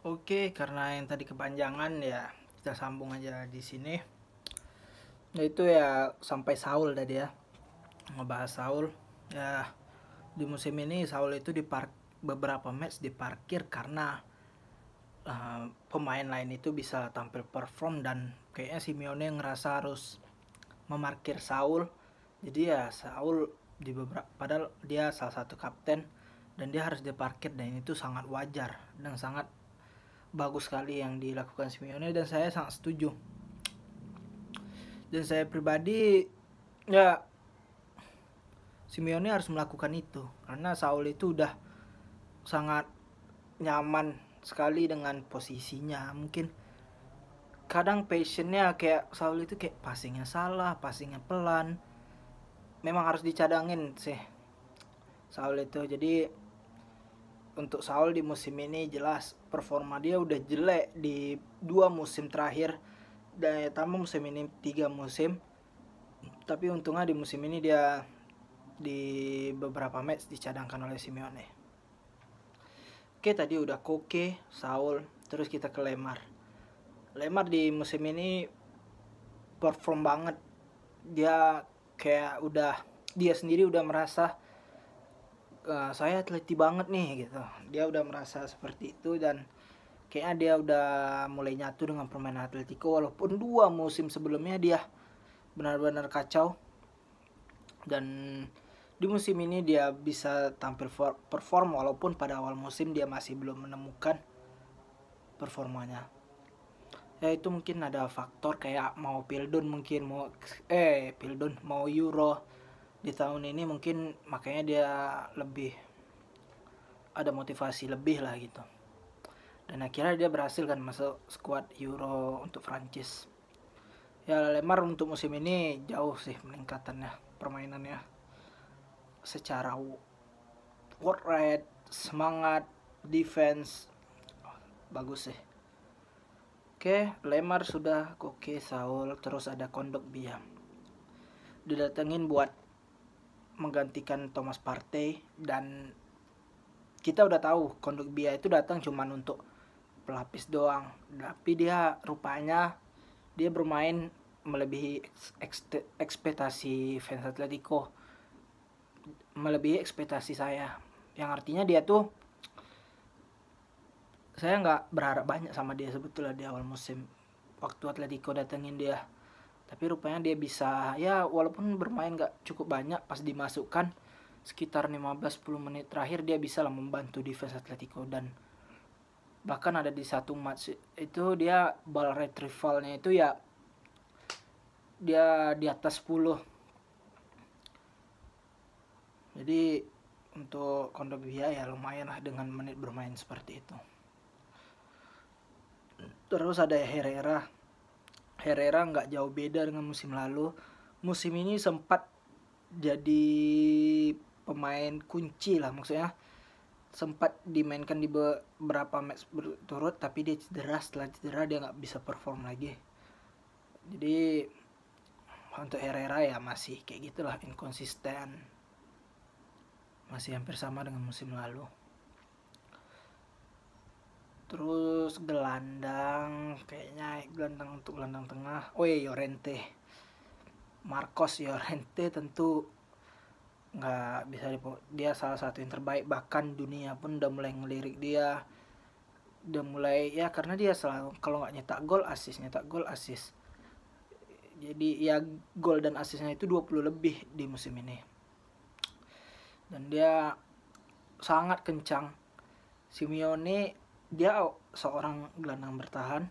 Oke, karena yang tadi kepanjangan ya kita sambung aja di sini. Itu ya sampai Saul tadi ya. Ngebahas Saul. Ya di musim ini Saul itu beberapa match diparkir karena pemain lain itu bisa tampil perform, dan kayaknya Simeone ngerasa harus memarkir Saul. Jadi ya Saul di beberapa, padahal dia salah satu kapten dan dia harus diparkir, dan itu sangat wajar dan sangat bagus sekali yang dilakukan Simeone, dan saya sangat setuju. Dan saya pribadi ya Simeone harus melakukan itu karena Saul itu udah sangat nyaman sekali dengan posisinya. Mungkin kadang passionnya kayak Saul itu kayak passingnya salah, passingnya pelan. Memang harus dicadangin sih Saul itu. Jadi untuk Saul di musim ini jelas performa dia udah jelek di 2 musim terakhir, dan ya tambah musim ini 3 musim. Tapi untungnya di musim ini dia di beberapa match dicadangkan oleh Simeone. Oke, tadi udah Koke, Saul, terus kita ke Lemar. Lemar di musim ini perform banget. Dia kayak dia sendiri udah merasa saya teliti banget nih gitu. Dia udah merasa seperti itu, dan kayaknya dia udah mulai nyatu dengan permainan Atletico, walaupun 2 musim sebelumnya dia benar-benar kacau. Dan di musim ini dia bisa tampil perform, walaupun pada awal musim dia masih belum menemukan performanya. Ya itu mungkin ada faktor kayak mau mau Euro di tahun ini, mungkin makanya dia lebih ada motivasi lebih lah gitu. Dan akhirnya dia berhasil kan masuk skuad Euro untuk Prancis. Ya Lemar untuk musim ini jauh sih peningkatannya permainannya, secara work rate, semangat, defense bagus sih. Oke, Lemar sudah, Koke, Saul, terus ada Kondok Bia. Didatengin buat menggantikan Thomas Partey, dan kita udah tahu Kondok Bia itu datang cuman untuk pelapis doang. Tapi dia rupanya dia bermain melebihi ekspektasi fans Atletico, melebihi ekspektasi saya. Yang artinya dia tuh, saya nggak berharap banyak sama dia sebetulnya di awal musim waktu Atletico datengin dia. Tapi rupanya dia bisa, ya walaupun bermain nggak cukup banyak, pas dimasukkan sekitar 15-10 menit terakhir dia bisa lah membantu defense Atletico. Dan bahkan ada di satu match itu dia ball retrievalnya itu ya dia di atas 10. Jadi untuk Kondogbia ya lumayan lah dengan menit bermain seperti itu. Terus ada Herrera nggak jauh beda dengan musim lalu. Musim ini sempat jadi pemain kunci lah, maksudnya sempat dimainkan di beberapa match berturut, tapi dia cedera. Setelah cedera dia nggak bisa perform lagi. Jadi untuk Herrera ya masih kayak gitulah, inkonsisten, masih hampir sama dengan musim lalu. Terus gelandang untuk gelandang tengah, Llorente, Marcos Llorente tentu nggak bisa dia salah satu yang terbaik, bahkan dunia pun udah mulai ngelirik dia, udah mulai ya, karena dia selalu kalau nggak nyetak gol asis. Jadi ya gol dan asisnya itu 20 lebih di musim ini, dan dia sangat kencang. Simeone dia seorang gelandang bertahan,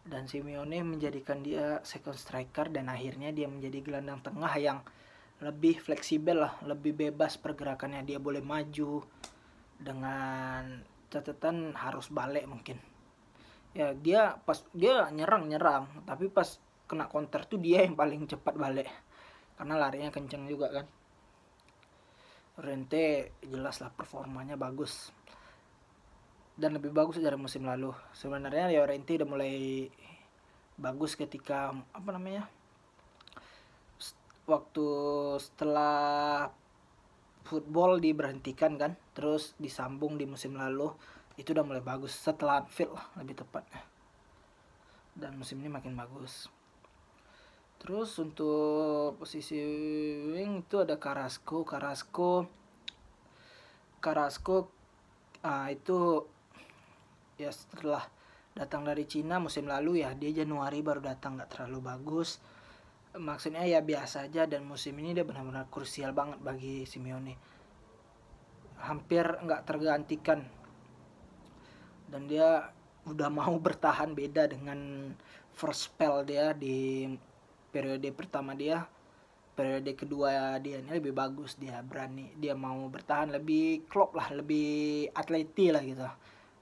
dan Simeone menjadikan dia second striker, dan akhirnya dia menjadi gelandang tengah yang lebih fleksibel lah, lebih bebas pergerakannya. Dia boleh maju dengan catatan harus balik mungkin. Ya dia nyerang, tapi pas kena counter tuh dia yang paling cepat balik karena larinya kenceng juga kan. Rente jelas lah performanya bagus, dan lebih bagus dari musim lalu. Sebenarnya Llorente udah mulai bagus ketika waktu setelah football diberhentikan kan, terus disambung di musim lalu. itu udah mulai bagus setelah Anfield lah lebih tepatnya, dan musim ini makin bagus. Terus untuk posisi wing itu ada Carrasco itu ya setelah datang dari Cina musim lalu ya, dia Januari baru datang, nggak terlalu bagus, maksudnya ya biasa aja, dan musim ini dia benar-benar krusial banget bagi Simeone, hampir nggak tergantikan, dan dia udah mau bertahan, beda dengan first spell dia di periode pertama dia. Periode kedua dia ini lebih bagus, dia berani, dia mau bertahan, lebih klop lah, lebih atleti lah gitu,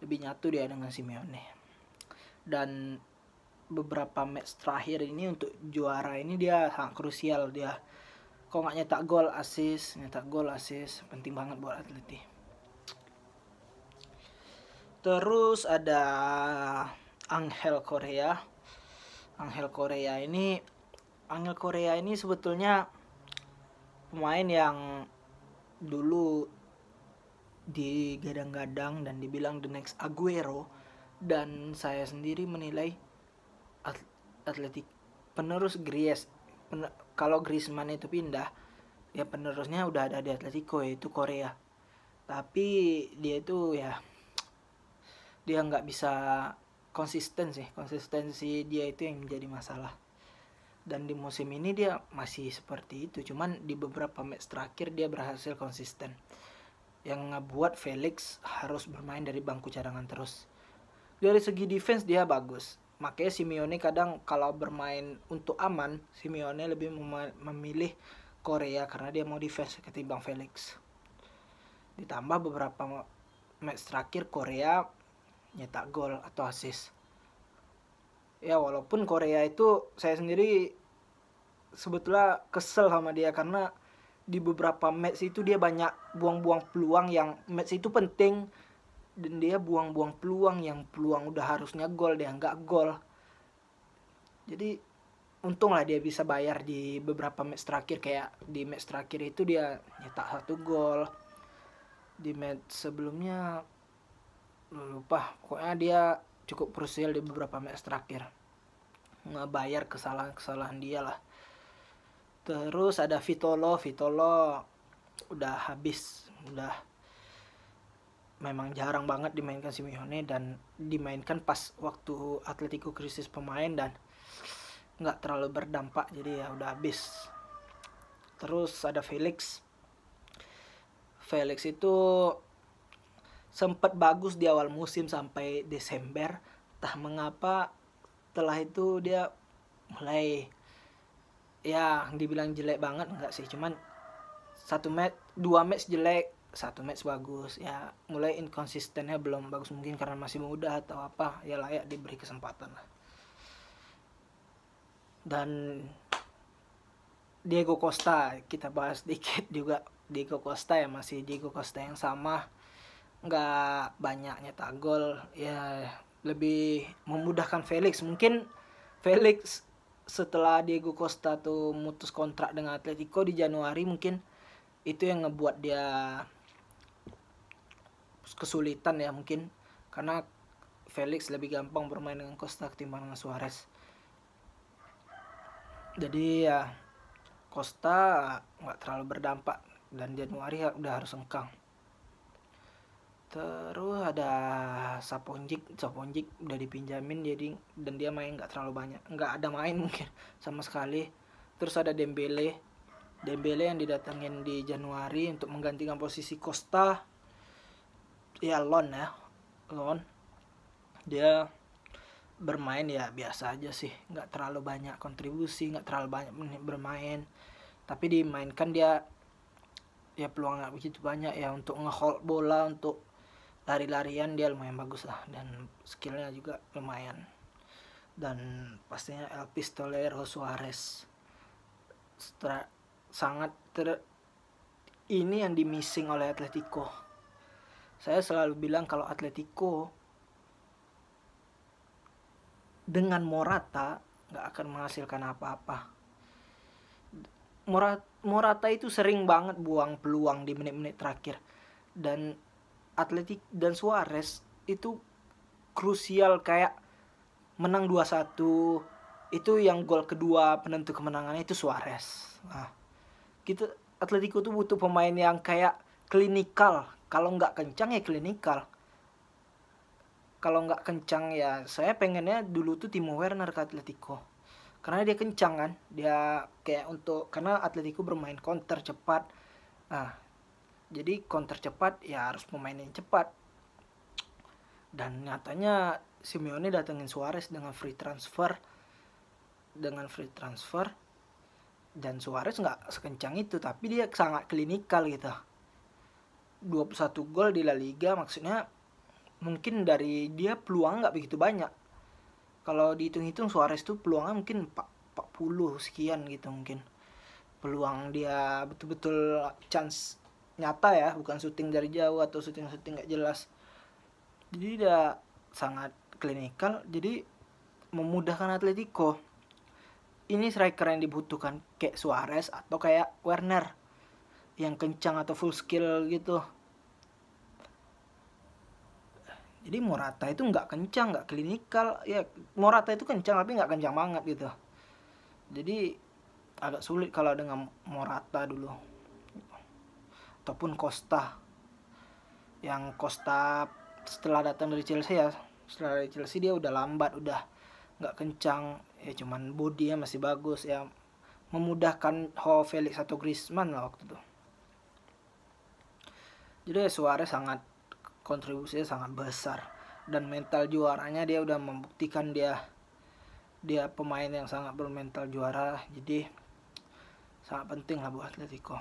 lebih nyatu dia dengan Simeone. Dan beberapa match terakhir ini untuk juara ini dia sangat krusial, dia kok nggak nyetak gol assist, penting banget buat Atleti. Terus ada Angel Korea ini sebetulnya pemain yang dulu digadang-gadang dan dibilang the next Aguero, dan saya sendiri menilai Atletik penerus kalau Griezmann itu pindah, ya penerusnya udah ada di Atletico, yaitu Korea. Tapi dia itu ya, dia nggak bisa konsistensi dia itu yang menjadi masalah. Dan di musim ini dia masih seperti itu, cuman di beberapa match terakhir dia berhasil konsisten, yang ngebuat Felix harus bermain dari bangku cadangan terus. Dari segi defense dia bagus, makanya Simeone kadang kalau bermain untuk aman, Simeone lebih memilih Korea karena dia mau defense ketimbang Felix. Ditambah beberapa match terakhir Korea nyetak gol atau assist. Ya walaupun Korea itu saya sendiri sebetulnya kesel sama dia, karena di beberapa match itu dia banyak buang-buang peluang yang match itu penting, dan dia buang-buang peluang yang peluang udah harusnya gol dia nggak gol. Jadi untunglah dia bisa bayar di beberapa match terakhir, kayak di match terakhir itu dia nyetak 1 gol, di match sebelumnya lupa, pokoknya dia cukup krusial di beberapa match terakhir, ngebayar kesalahan dia lah. Terus ada Vitolo udah habis, udah memang jarang banget dimainkan Simeone, dan dimainkan pas waktu Atletico krisis pemain dan nggak terlalu berdampak, jadi ya udah habis. Terus ada Felix itu sempat bagus di awal musim sampai Desember, entah mengapa setelah itu dia mulai, ya dibilang jelek banget enggak sih, cuman 2 match jelek, 1 match bagus, ya mulai inkonsistennya belum bagus, mungkin karena masih muda atau apa, ya layak diberi kesempatan lah. Dan Diego Costa kita bahas dikit juga. Diego Costa ya masih Diego Costa yang sama, nggak banyak nyetak gol, ya lebih memudahkan Felix. Mungkin Felix setelah Diego Costa tuh mutus kontrak dengan Atletico di Januari, mungkin itu yang ngebuat dia kesulitan ya, mungkin karena Felix lebih gampang bermain dengan Costa ketimbang dengan Suarez. Jadi ya Costa nggak terlalu berdampak, dan Januari udah harus engkang. Terus ada Saponjic udah dipinjamin, jadi dan dia main nggak terlalu banyak, nggak ada main mungkin sama sekali. Terus ada Dembele yang didatangin di Januari untuk menggantikan posisi Costa, ya loan. Dia bermain ya biasa aja sih, nggak terlalu banyak kontribusi, nggak terlalu banyak menit bermain, tapi dimainkan dia ya peluang nggak begitu banyak ya, untuk ngehold bola, untuk lari-larian dia lumayan bagus lah, dan skillnya juga lumayan. Dan pastinya El Pistolero Suarez ini yang di missing oleh Atletico. Saya selalu bilang kalau Atletico dengan Morata nggak akan menghasilkan apa-apa. Morata itu sering banget buang peluang di menit-menit terakhir, dan Atletik dan Suarez itu krusial, kayak menang 2-1. Itu yang gol kedua penentu kemenangannya itu Suarez. Nah, kita Atletico tuh butuh pemain yang kayak klinikal. Kalau nggak kencang ya klinikal. Kalau nggak kencang ya saya pengennya dulu tuh Timo Werner ke Atletico. Karena dia kencang kan. Dia kayak karena Atletico bermain counter cepat. Nah, jadi counter cepat ya harus pemain yang cepat. Dan nyatanya Simeone datengin Suarez dengan free transfer. Dan Suarez nggak sekencang itu, tapi dia sangat klinikal gitu. 21 gol di La Liga, maksudnya mungkin dari dia peluang nggak begitu banyak. Kalau dihitung-hitung Suarez tuh peluangnya mungkin 40 sekian gitu mungkin. Peluang dia betul-betul chance nyata ya, bukan syuting dari jauh atau syuting nggak jelas. Jadi dia sangat klinikal, jadi memudahkan Atletico. Ini striker yang dibutuhkan kayak Suarez atau kayak Werner yang kencang atau full skill gitu. Jadi Morata itu nggak kencang, nggak klinikal. Ya Morata itu kencang tapi nggak kencang banget gitu. Jadi agak sulit kalau dengan Morata dulu. Ataupun Costa. Yang Costa setelah datang dari Chelsea ya, setelah dari Chelsea dia udah lambat, udah nggak kencang. Ya cuman bodinya masih bagus ya, memudahkan Felix atau Griezmann lah waktu itu. Jadi Suarez kontribusinya sangat besar, dan mental juaranya dia udah membuktikan dia pemain yang sangat bermental juara. Jadi sangat penting lah buat Atletico.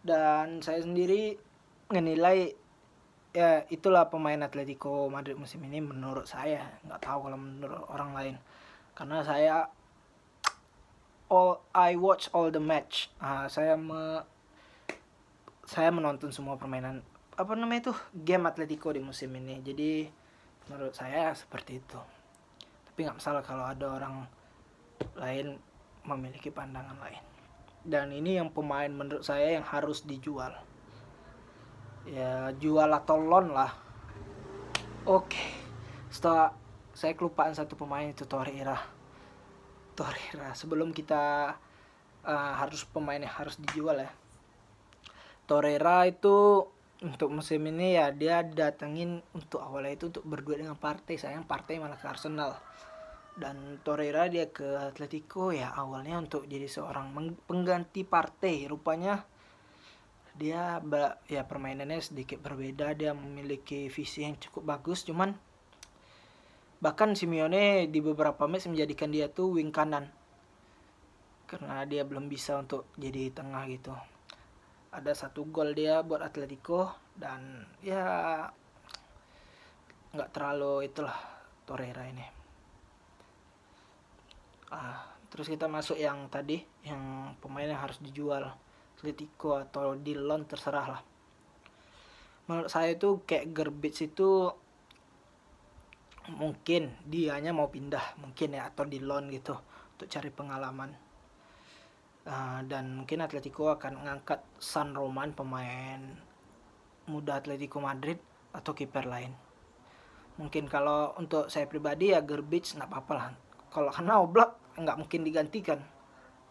Dan saya sendiri menilai ya itulah pemain Atletico Madrid musim ini menurut saya. Nggak tahu kalau menurut orang lain, karena I watch all the match. Saya menonton semua permainan game Atletico di musim ini. Jadi menurut saya seperti itu. Tapi nggak masalah kalau ada orang lain memiliki pandangan lain. Dan ini yang pemain menurut saya yang harus dijual. Ya jual atau loan lah. Oke. Setelah saya kelupaan satu pemain itu Torreira. Sebelum kita pemain yang harus dijual ya. Torreira itu untuk musim ini ya dia datengin untuk awalnya itu untuk berduet dengan Partey. Sayang Partey malah ke Arsenal. Dan Torreira dia ke Atletico ya awalnya untuk jadi seorang pengganti Partey. Rupanya dia ya permainannya sedikit berbeda. Dia memiliki visi yang cukup bagus, cuman bahkan Simeone di beberapa match menjadikan dia tuh wing kanan karena dia belum bisa untuk jadi tengah gitu. Ada 1 gol dia buat Atletico, dan ya nggak terlalu itulah Torreira ini. Terus kita masuk yang tadi, yang pemain yang harus dijual Atletico atau di loan, terserah lah. Menurut saya itu kayak Gerbic itu mungkin dianya mau pindah mungkin ya, atau di loan gitu untuk cari pengalaman. Dan mungkin Atletico akan mengangkat San Roman, pemain muda Atletico Madrid, atau kiper lain. Mungkin kalau untuk saya pribadi ya Gerbic nggak apa-apa lah. Kalau karena Oblak nggak mungkin digantikan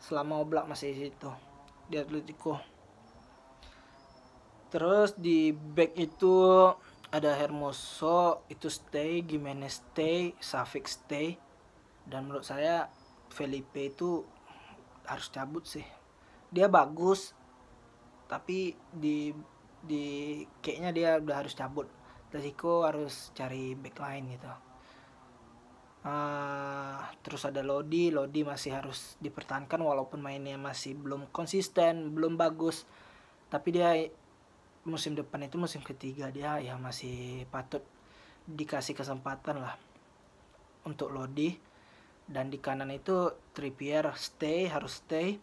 selama Oblak masih di situ di Atletico. Terus di back itu ada Hermoso itu stay, Gimenez stay, Savic stay, dan menurut saya Felipe itu harus cabut sih. Dia bagus tapi kayaknya dia udah harus cabut. Atletico harus cari back line gitu. Terus ada Lodi masih harus dipertahankan walaupun mainnya masih belum konsisten, belum bagus. Tapi dia musim depan itu musim ketiga dia ya masih patut dikasih kesempatan lah untuk Lodi. Dan di kanan itu Trippier harus stay.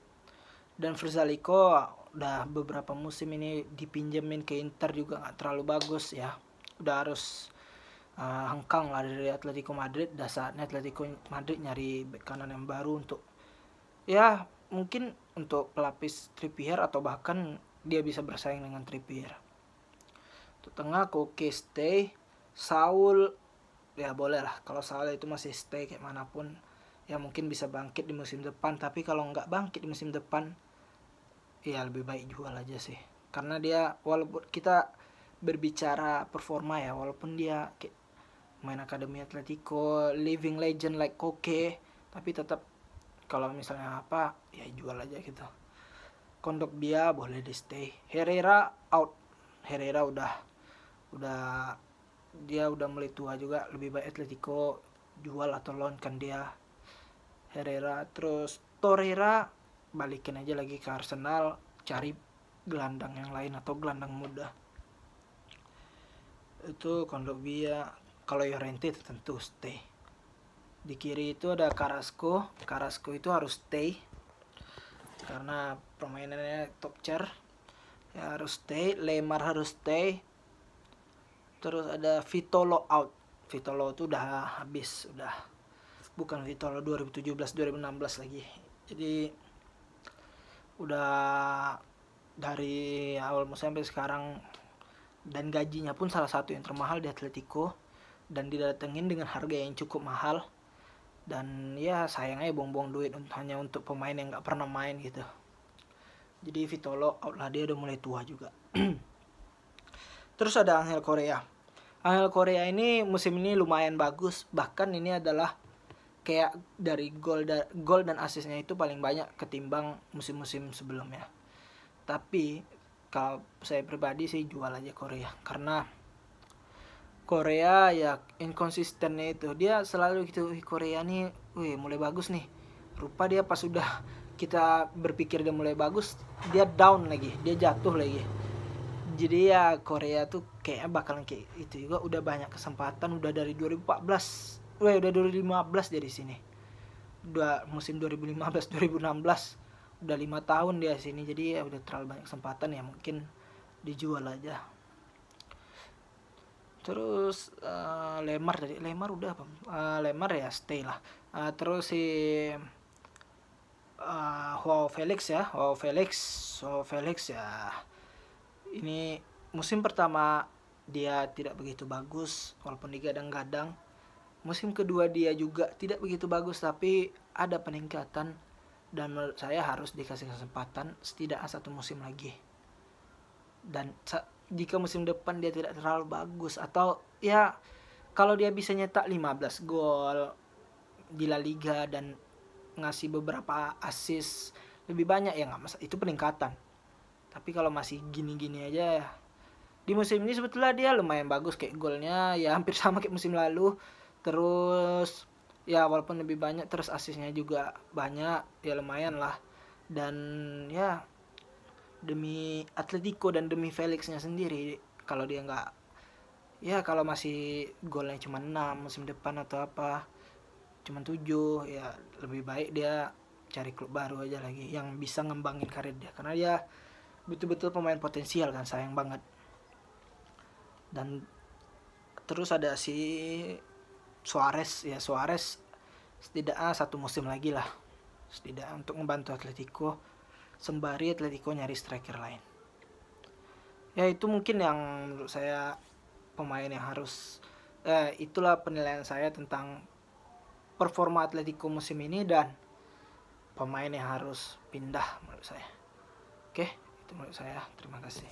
Dan Verzalico udah beberapa musim ini dipinjemin ke Inter juga gak terlalu bagus ya. Udah harus hengkang lah dari Atletico Madrid. Saatnya Atletico Madrid nyari bek kanan yang baru untuk ya mungkin untuk pelapis Trippier, atau bahkan dia bisa bersaing dengan Trippier. Untuk tengah Koke stay, Saul ya boleh lah. Kalau Saul itu masih stay kayak manapun, ya mungkin bisa bangkit di musim depan. Tapi kalau nggak bangkit di musim depan, ya lebih baik jual aja sih. Karena dia, walaupun kita berbicara performa ya, walaupun dia kayak main akademi Atletico, living legend like Koke, tapi tetap kalau misalnya apa ya jual aja gitu. Kondogbia boleh di stay. Herrera out. Herrera udah dia udah mulai tua juga, lebih baik Atletico jual atau loankan dia Herrera. Terus Torreira balikin aja lagi ke Arsenal, cari gelandang yang lain atau gelandang muda. Itu Kondogbia. Kalau Llorente itu tentu stay. Di kiri itu ada Carrasco itu harus stay karena permainannya top tier, ya harus stay. Lemar harus stay. Terus ada Vitolo out. Vitolo itu udah habis, udah bukan Vitolo 2017-2016 lagi. Jadi udah dari awal musim sampai sekarang, dan gajinya pun salah satu yang termahal di Atletico, dan didatengin dengan harga yang cukup mahal. Dan ya sayang aja buang-buang duit hanya untuk pemain yang gak pernah main gitu. Jadi Vitolo out lah, dia udah mulai tua juga. Terus ada Angel Correa. Angel Correa ini musim ini lumayan bagus. Bahkan ini adalah kayak dari gol dan asisnya itu paling banyak ketimbang musim-musim sebelumnya. Tapi kalau saya pribadi sih jual aja Correa, karena Korea ya inkonsistennya itu, dia selalu gitu. Korea nih mulai bagus nih, rupa dia pas udah kita berpikir dia mulai bagus, dia down lagi, dia jatuh lagi. Jadi ya Korea tuh kayaknya bakalan kayak itu juga. Udah banyak kesempatan, udah dari 2014, udah 2015 dari sini, udah musim 2015-2016, udah 5 tahun dia sini. Jadi ya udah terlalu banyak kesempatan, ya mungkin dijual aja. Terus Lemar udah apa? Lemar ya stay lah. Terus si Joao Felix ya. Ini musim pertama dia tidak begitu bagus, walaupun digadang-gadang. Musim kedua dia juga tidak begitu bagus, tapi ada peningkatan, dan menurut saya harus dikasih kesempatan setidaknya 1 musim lagi. Dan jika musim depan dia tidak terlalu bagus, atau ya kalau dia bisa nyetak 15 gol di La Liga dan ngasih beberapa assist lebih banyak, ya nggak masalah, itu peningkatan. Tapi kalau masih gini-gini aja, di musim ini sebetulnya dia lumayan bagus, kayak golnya ya hampir sama kayak musim lalu. Terus ya walaupun lebih banyak, terus asisnya juga banyak, ya lumayan lah. Dan ya demi Atletico dan demi Felixnya sendiri, kalau dia nggak, ya kalau masih golnya cuma 6 musim depan atau apa cuma 7, ya lebih baik dia cari klub baru aja lagi yang bisa ngembangin karir dia, karena dia betul-betul pemain potensial kan, sayang banget. Dan terus ada si Suarez setidaknya 1 musim lagi lah, setidaknya untuk membantu Atletico sembari Atletico nyari striker lain. Ya itu mungkin yang menurut saya pemain yang harus itulah penilaian saya tentang performa Atletico musim ini dan pemain yang harus pindah menurut saya. Oke, itu menurut saya. Terima kasih.